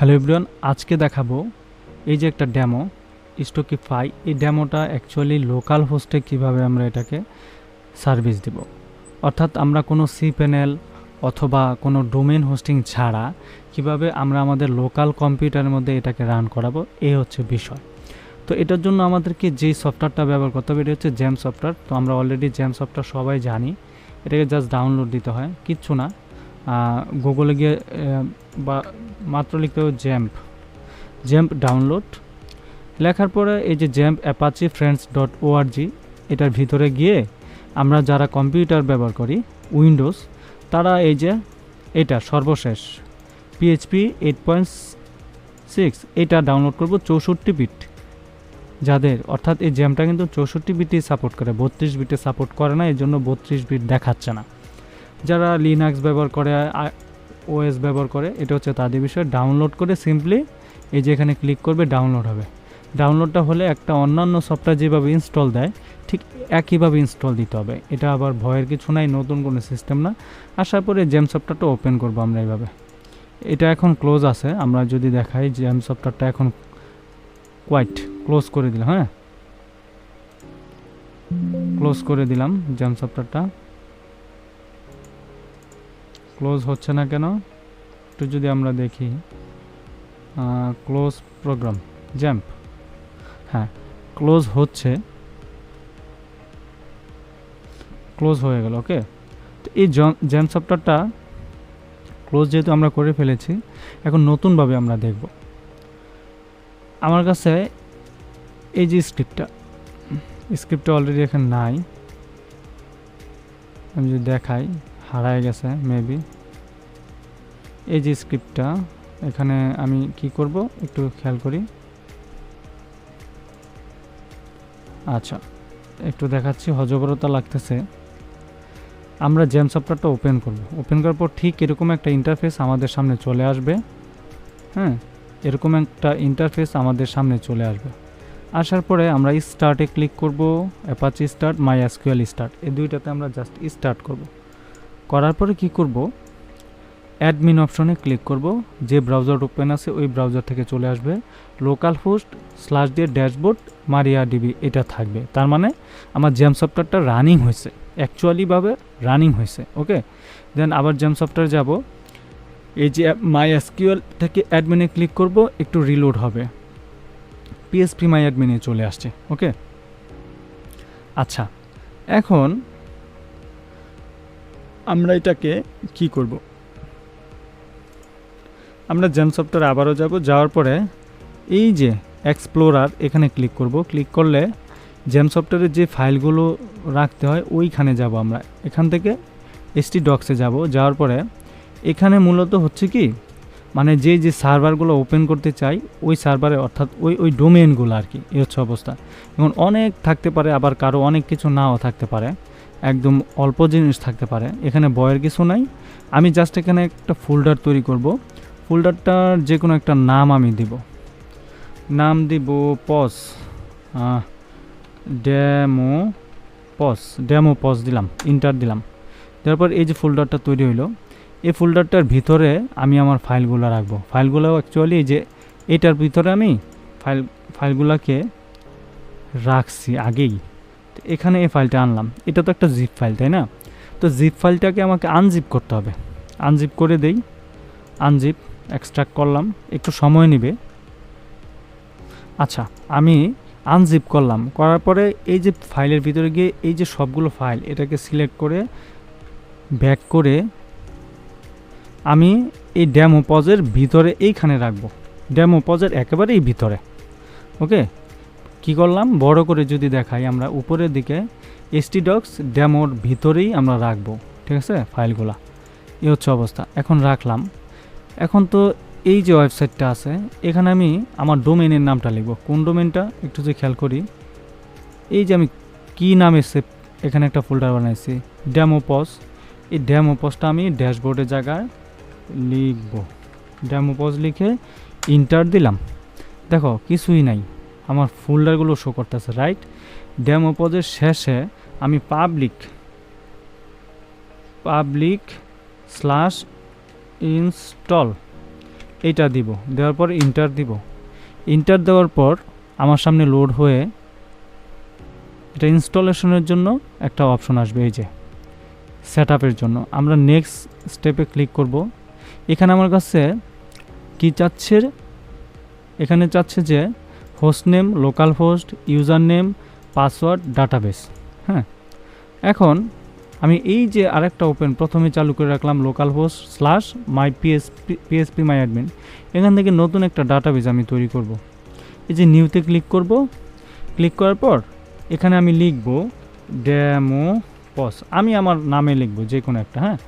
Hello everyone, আজকে দেখাবো এই যে একটা ডেমো স্টকিফাই। এই ডেমোটা অ্যাকচুয়ালি লোকাল হোস্টে কিভাবে আমরা এটাকে সার্ভিস দিব, অর্থাৎ আমরা কোনো সি প্যানেল অথবা কোনো ডোমেন হোস্টিং ছাড়া কিভাবে আমরা আমাদের লোকাল কম্পিউটারের মধ্যে এটাকে রান করাবো, এই হচ্ছে বিষয়। তো এটার জন্য আমাদেরকে যেই সফটওয়্যারটা ব্যবহার করতে হবে এটা হচ্ছে জ্যাম সফটওয়্যার। তো আমরা অলরেডি জ্যাম সফটওয়্যার সবাই জানি, এটাকে জাস্ট ডাউনলোড দিতে হয়, কিচ্ছু না। গুগলে গিয়ে বা মাত্র লিখতে হবে জ্যাম্প ডাউনলোড। লেখার পরে এই যে জ্যাম্প অ্যাপাচি ফ্রেন্ডস .org, এটার ভিতরে গিয়ে আমরা যারা কম্পিউটার ব্যবহার করি উইন্ডোজ, তারা এই যে এটা সর্বশেষ PHP 8.6 এটা ডাউনলোড করব 64 বিট যাদের, অর্থাৎ এই জ্যামটা কিন্তু 64 বিটই সাপোর্ট করে, 32 বিটে সাপোর্ট করে না, এই জন্য 32 বিট দেখাচ্ছে না। যারা লিনাক্স ব্যবহার করে, ওএস ব্যবহার করে, এটা হচ্ছে তাদের বিষয়। ডাউনলোড করে সিম্পলি এই যে এখানে ক্লিক করবে, ডাউনলোড হবে। ডাউনলোডটা হলে একটা অন্যান্য সফটওয়্যার যেভাবে ইনস্টল দেয় ঠিক একইভাবে ইনস্টল দিতে হবে। এটা আবার ভয়ের কিছু নাই, নতুন কোনো সিস্টেম না। আসার পরে জ্যাম সফটওয়্যারটা ওপেন করবো আমরা এইভাবে। এটা এখন ক্লোজ আছে, আমরা যদি দেখাই জ্যাম সফটওয়্যারটা এখন কোয়াইট ক্লোজ করে দিলাম। হ্যাঁ, ক্লোজ করে দিলাম জ্যাম সফটওয়্যারটা। ক্লোজ হচ্ছে না কেন একটু যদি আমরা দেখি, ক্লোজ প্রোগ্রাম জ্যাম্প, হ্যাঁ ক্লোজ হচ্ছে, ক্লোজ হয়ে গেল। ওকে, তো এই জ্যাম সফটওয়্যারটা ক্লোজ যেহেতু আমরা করে ফেলেছি, এখন নতুনভাবে আমরা দেখব। আমার কাছে এই যে স্ক্রিপ্টটা অলরেডি এখানে নাই, আমি যদি দেখাই হারায় গেছে মেবি। এই যে স্ক্রিপ্টটা এখানে আমি কি করব একটু খেয়াল করি। আচ্ছা, একটু দেখাচ্ছি, হজবরতা লাগতেছে। আমরা জ্যাম সফটওয়্যারটা ওপেন করব। ওপেন করার পর ঠিক এরকম একটা ইন্টারফেস আমাদের সামনে চলে আসবে। হ্যাঁ, এরকম একটা ইন্টারফেস আমাদের সামনে চলে আসবে। আসার পরে আমরা স্টার্টে ক্লিক করব, অ্যাপাচি স্টার্ট, MySQL স্টার্ট, এই দুইটাতে আমরা জাস্ট স্টার্ট করব। করার পরে কি করব, অ্যাডমিন অপশনে ক্লিক করব। যে ব্রাউজার ওপেন আছে ওই ব্রাউজার থেকে চলে আসবে লোকাল হোস্ট /ড্যাশবোর্ড MariaDB, এটা থাকবে। তার মানে আমার জ্যাম সফটওয়্যারটা রানিং হয়েছে, অ্যাকচুয়ালিভাবে রানিং হয়েছে। ওকে, দেন আবার জ্যাম সফটওয়্যার যাব, এই যে MySQL থেকে অ্যাডমিনে ক্লিক করব, একটু রিলোড হবে, PHP MyAdmin চলে আসছে। ওকে, আচ্ছা এখন আমরা এটাকে কি করব, আমরা জ্যাম সফটওয়্যার আবারও যাব। যাওয়ার পরে এই যে এক্সপ্লোরার এখানে ক্লিক করব। ক্লিক করলে জ্যাম সফটওয়্যারের যে ফাইলগুলো রাখতে হয় ওইখানে যাব আমরা। এখান থেকে htdocs-এ যাব। যাওয়ার পরে এখানে মূলত হচ্ছে কি, মানে যে সার্ভারগুলো ওপেন করতে চাই ওই সার্ভারে, অর্থাৎ ওই ডোমেইনগুলো আর কি, এই হচ্ছে অবস্থা। এখন অনেক থাকতে পারে, আবার কারো অনেক কিছু নাও থাকতে পারে, একদম অল্প জিনিস থাকতে পারে। এখানে ভয়ের কিছু নাই। আমি জাস্ট এখানে একটা ফোল্ডার তৈরি করব। ফোল্ডারটার যে কোনো একটা নাম আমি দিব, নাম দিব পজ, ডেমো পজ দিলাম, ইন্টার দিলাম। তারপর এই যে ফোল্ডারটা তৈরি হইলো, এই ফোল্ডারটার ভিতরে আমি আমার ফাইলগুলো রাখবো। ফাইলগুলো অ্যাকচুয়ালি এই যে এটার ভিতরে আমি ফাইলগুলোকে রাখছি আগেই। এখানে এই ফাইলটা আনলাম, এটা তো একটা জিপ ফাইল, তাই না? তো জিপ ফাইলটাকে আমাকে আনজিপ করতে হবে। আনজিপ করে দেই, আনজিপ এক্সট্রাক্ট করলাম, একটু সময় নেবে। আচ্ছা, আমি আনজিপ করলাম, করার পরে এই যে ফাইলের ভিতরে গিয়ে এই যে সবগুলো ফাইল এটাকে সিলেক্ট করে ব্যাক করে আমি এই ডেমো পজের ভিতরে এইখানে রাখবো, ডেমো পজের একেবারেই ভিতরে। ওকে, কি করলাম, বড় করে যদি দেখাই আমরা উপরের দিকে htdocs ডেমোর ভিতরেই আমরা রাখবো। ঠিক আছে, ফাইলগুলা এই হচ্ছে অবস্থা। এখন রাখলাম। এখন তো এই যে ওয়েবসাইটটা আছে এখানে আমি আমার ডোমেইনের নামটা লিখব। কোন ডোমেইনটা একটু যদি খেয়াল করি, এই যে আমি কি নামে এখানে একটা ফোল্ডার বানাইছি ডেমো পজ, এই ডেমো পজটা আমি ড্যাশবোর্ডের জায়গায় লিখব। ডেমো পজ লিখে ইন্টার দিলাম। দেখো কিছুই নাই, আমার ফোল্ডারগুলো শো করতেছে, রাইট? ডেমো পজের শেষে আমি পাবলিক /install এইটা দিব, দেওয়ার পর ইন্টার দিব। ইন্টার দেওয়ার পর আমার সামনে লোড হয়ে এটা ইনস্টলেশনের জন্য একটা অপশন আসবে, এই যে সেটআপের জন্য। আমরা নেক্সট স্টেপে ক্লিক করব। এখানে আমার কাছে কি চাচ্ছে, এখানে চাচ্ছে যে host name, local host, user name, password, database. হ্যাঁ, এখন আমি এই যে আরেকটা ওপেন প্রথমে চালু করে রাখলাম local host slash my PSP my admin, এখান থেকে নতুন একটা ডাটাবেস আমি তৈরি করব। এই যে নিউতে ক্লিক করব। ক্লিক করার পর এখানে আমি লিখব ডেমো পজ, আমি আমার নামে লিখব যে কোনো একটা। হ্যাঁ,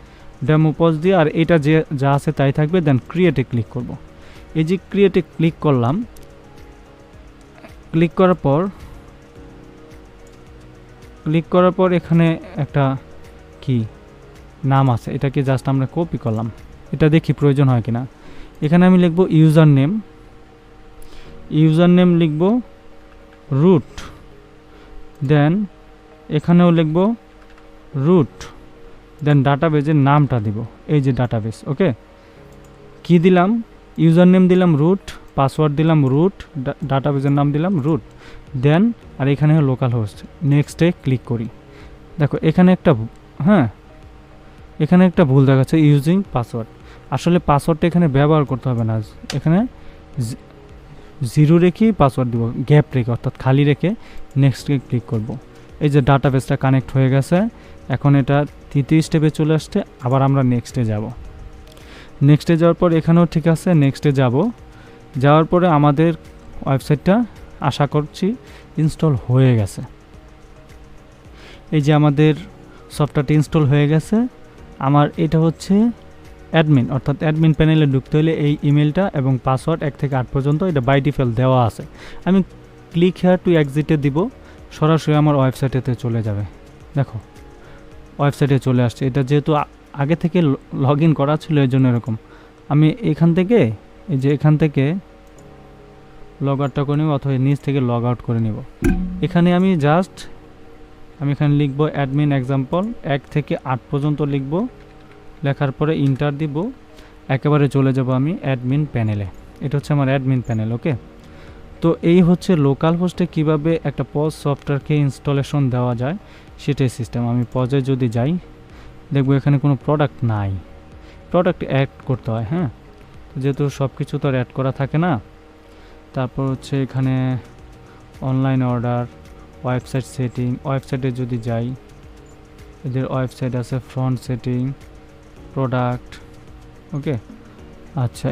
ডেমো পজ দিয়ে, আর এটা যে যা আছে তাই থাকবে। দেন ক্রিয়েটে ক্লিক করব। এই যে ক্রিয়েটে ক্লিক করলাম, ক্লিক করার পর এখানে একটা কি নাম আছে, এটাকে জাস্ট আমরা কপি করলাম। এটা দেখি প্রয়োজন হয় কিনা। এখানে আমি লিখব ইউজার নেম লিখব রুট, দেন এখানেও লিখব রুট, দেন ডাটাবেজের নামটা দিব, এই যে ডাটাবেস। ওকে, কি দিলাম, ইউজার নেম দিলাম রুট, পাসওয়ার্ড দিলাম রুট, ডাটাবেজের নাম দিলাম রুট, দেন আর এখানে লোকাল হোস্ট। নেক্সটে ক্লিক করি। দেখো এখানে একটা ভুল দেখাচ্ছে, ইউজিং পাসওয়ার্ড। আসলে পাসওয়ার্ডটা এখানে ব্যবহার করতে হবে না, এখানে জিরো রেখেই পাসওয়ার্ড দিব, গ্যাপ রেখে অর্থাৎ খালি রেখে নেক্সটে ক্লিক করব। এই যে ডাটাবেসটা কানেক্ট হয়ে গেছে। এখন এটা তৃতীয় স্টেপে চলে আসছে। আবার আমরা নেক্সটে যাব। নেক্সটে যাওয়ার পর এখানেও ঠিক আছে, নেক্সটে যাওয়ার পরে আমাদের ওয়েবসাইটটা আশা করছি ইনস্টল হয়ে গেছে। এই যে আমাদের সফটওয়্যারটি ইনস্টল হয়ে গেছে। আমার এটা হচ্ছে অ্যাডমিন, অর্থাৎ অ্যাডমিন প্যানেলে ঢুকতে হলে এই ইমেলটা এবং পাসওয়ার্ড 1 থেকে 8 পর্যন্ত এটা বাই ডিফল্ট দেওয়া আছে। আমি ক্লিক হেয়ার টু এক্সিটে দিব, সরাসরি আমার ওয়েবসাইটেতে চলে যাবে। দেখো ওয়েবসাইটে চলে আসছে। এটা যেহেতু আগে থেকে লগ ইন করা ছিল এই জন্য এরকম। আমি এখান থেকে লগ আউটটা করে নেব, অথবা নিচ থেকে লগ আউট করে নেব। এখানে আমি এখানে লিখব অ্যাডমিন এক্সাম্পল 1 থেকে 8 পর্যন্ত লিখব। লেখার পরে ইন্টার দিব, একেবারে চলে যাব আমি অ্যাডমিন প্যানেলে। এটা হচ্ছে আমার অ্যাডমিন প্যানেল। ওকে, তো এই হচ্ছে লোকাল হোস্টে কিভাবে একটা পজ সফটওয়্যারকে ইনস্টলেশন দেওয়া যায় সেটাই সিস্টেম। আমি পজে যদি যাই, দেখব এখানে কোনো প্রোডাক্ট নাই, প্রোডাক্ট অ্যাড করতে হয়। হ্যাঁ, যেহেতু সব কিছু তো আর অ্যাড করা থাকে না। তারপর হচ্ছে এখানে অনলাইন অর্ডার, ওয়েবসাইট সেটিং, ওয়েবসাইটে যদি যাই, এদের ওয়েবসাইট আছে, ফ্রন্ট সেটিং, প্রোডাক্ট। ওকে, আচ্ছা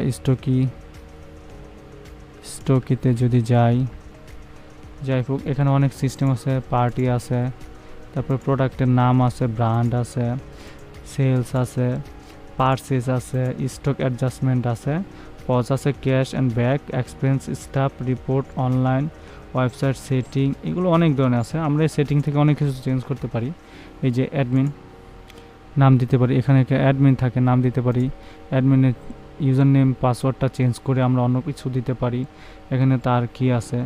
স্টকিতে যদি যাই হোক, এখানে অনেক সিস্টেম আছে, পার্টি আছে, তারপর প্রোডাক্টের নাম আছে, ব্র্যান্ড আছে, সেলস আছে, পারচেজ আছে, স্টক অ্যাডজাস্টমেন্ট আছে, পজ আছে, cash and back, expense, staff report, online, website setting, এগুলো অনেক ধরনের আছে। আমরা এই সেটিং থেকে অনেক কিছু চেঞ্জ করতে পারি। এই যে অ্যাডমিন নাম দিতে পারি, এখানে অ্যাডমিন থাকে, নাম দিতে পারি। অ্যাডমিনের ইউজার নেম পাসওয়ার্ডটা চেঞ্জ করে আমরা অন্য কিছু দিতে পারি। এখানে তার কি আছে,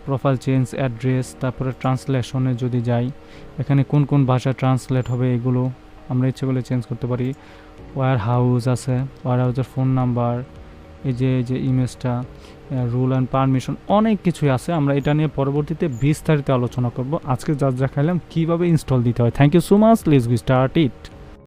প্রোফাইল চেঞ্জ, অ্যাড্রেস, তারপরে ট্রান্সলেশনে যদি যাই, এখানে কোন কোন ভাষা ট্রান্সলেট হবে এগুলো আমরা ইচ্ছে করলে চেঞ্জ করতে পারি। ওয়্যার হাউস আছে, ওয়্যার হাউসের ফোন নাম্বার, এই যে ইমেজটা, রুল অ্যান্ড পারমিশন, অনেক কিছুই আছে। আমরা এটা নিয়ে পরবর্তীতে বিস্তারিত আলোচনা করব। আজকে যা দেখাইলাম কীভাবে ইনস্টল দিতে হয়। Thank you so much, let's go start it.